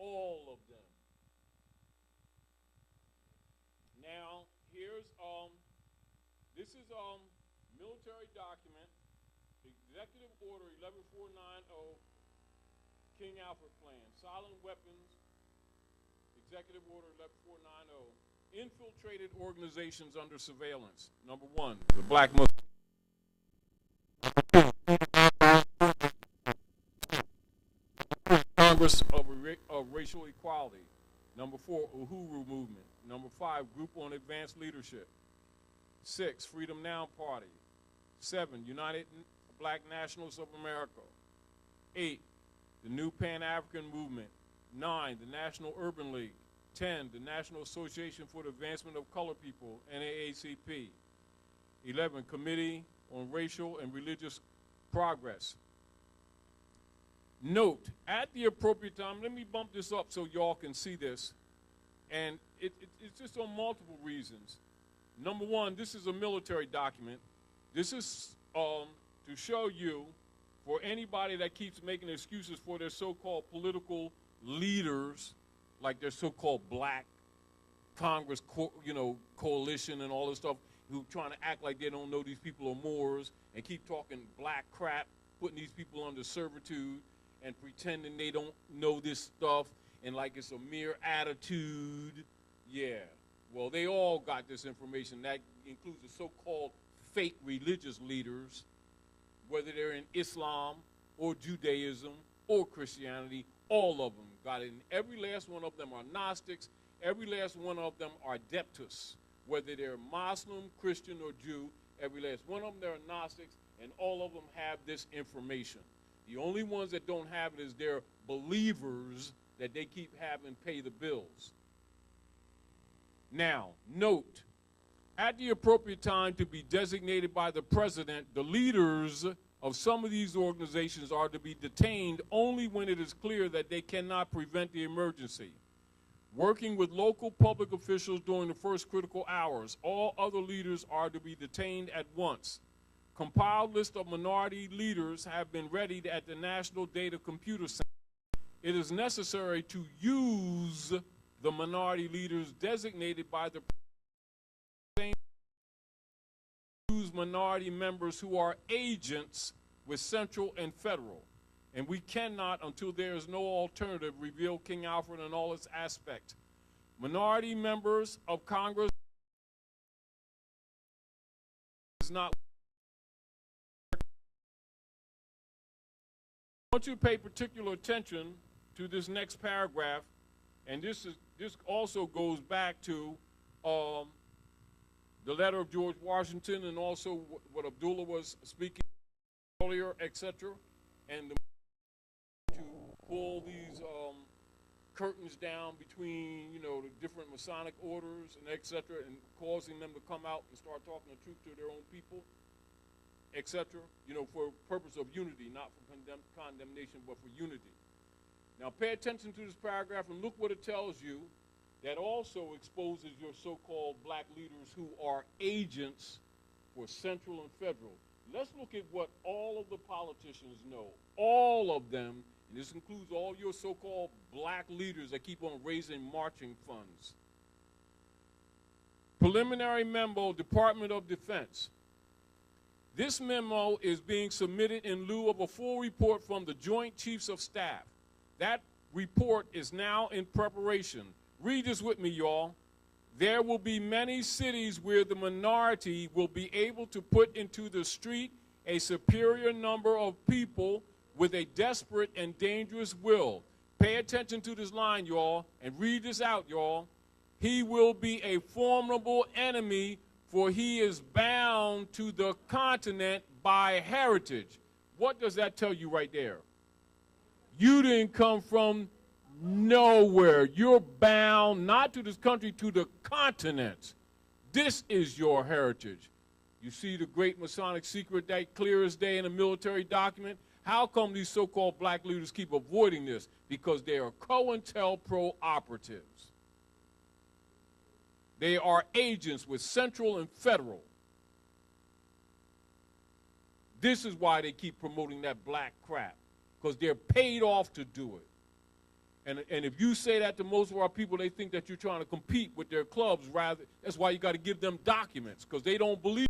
Speaker 2: All of them. Now, here's this is military document, Executive Order 11490, King Alfred Plan, Silent Weapons, Executive Order 11490, infiltrated organizations under surveillance. Number one, the Black Muslim Congress of Racial Equality. Number 4, Uhuru Movement. Number 5, Group on Advanced Leadership. 6, Freedom Now Party. 7, United Black Nationalists of America. 8, the New Pan-African Movement. 9, the National Urban League. 10, the National Association for the Advancement of Colored People, NAACP. 11, Committee on Racial and Religious Progress. Note, at the appropriate time, let me bump this up so y'all can see this, and it's just on multiple reasons. Number one, this is a military document. This is to show you, for anybody that keeps making excuses for their so-called political leaders, like their so-called black Congress, coalition and all this stuff, who trying to act like they don't know these people are Moors and keep talking black crap, putting these people under servitude and pretending they don't know this stuff and like it's a mere attitude. Yeah, well, they all got this information. That includes the so-called fake religious leaders, whether they're in Islam or Judaism or Christianity. All of them got it. And every last one of them are Gnostics. Every last one of them are Adeptus, whether they're Muslim, Christian, or Jew. Every last one of them, they're Gnostics, and all of them have this information. The only ones that don't have it is their believers that they keep having pay the bills. Now, note, at the appropriate time to be designated by the president, the leaders of some of these organizations are to be detained only when it is clear that they cannot prevent the emergency. Working with local public officials during the first critical hours, all other leaders are to be detained at once. Compiled list of minority leaders have been readied at the National Data Computer Center. It is necessary to use the minority leaders designated by the president. Use minority members who are agents with central and federal. And we cannot, until there is no alternative, reveal King Alfred in all its aspects. Minority members of Congress is not. I want you to pay particular attention to this next paragraph, and this also goes back to the letter of George Washington and also what Abdullah was speaking earlier, etc. And to pull these curtains down between, the different Masonic orders and etc., and causing them to come out and start talking the truth to their own people, etc., for purpose of unity, not for condemnation, but for unity. Now pay attention to this paragraph and look what it tells you that also exposes your so-called black leaders who are agents for central and federal. Let's look at what all of the politicians know, all of them, and this includes all your so-called black leaders that keep on raising marching funds. Preliminary memo, Department of Defense. This memo is being submitted in lieu of a full report from the Joint Chiefs of Staff. That report is now in preparation. Read this with me, y'all. There will be many cities where the minority will be able to put into the street a superior number of people with a desperate and dangerous will. pay attention to this line, y'all, and read this out, y'all. He will be a formidable enemy, for he is bound to the continent by heritage. What does that tell you right there? You didn't come from nowhere. You're bound not to this country, to the continent. This is your heritage. You see the great Masonic secret that clear as day in a military document? How come these so-called black leaders keep avoiding this? Because they are COINTELPRO operatives. They are agents with Central and Federal. This is why they keep promoting that black crap, because they're paid off to do it. And if you say that to most of our people, they think that you're trying to compete with their clubs. Rather, that's why you got to give them documents, because they don't believe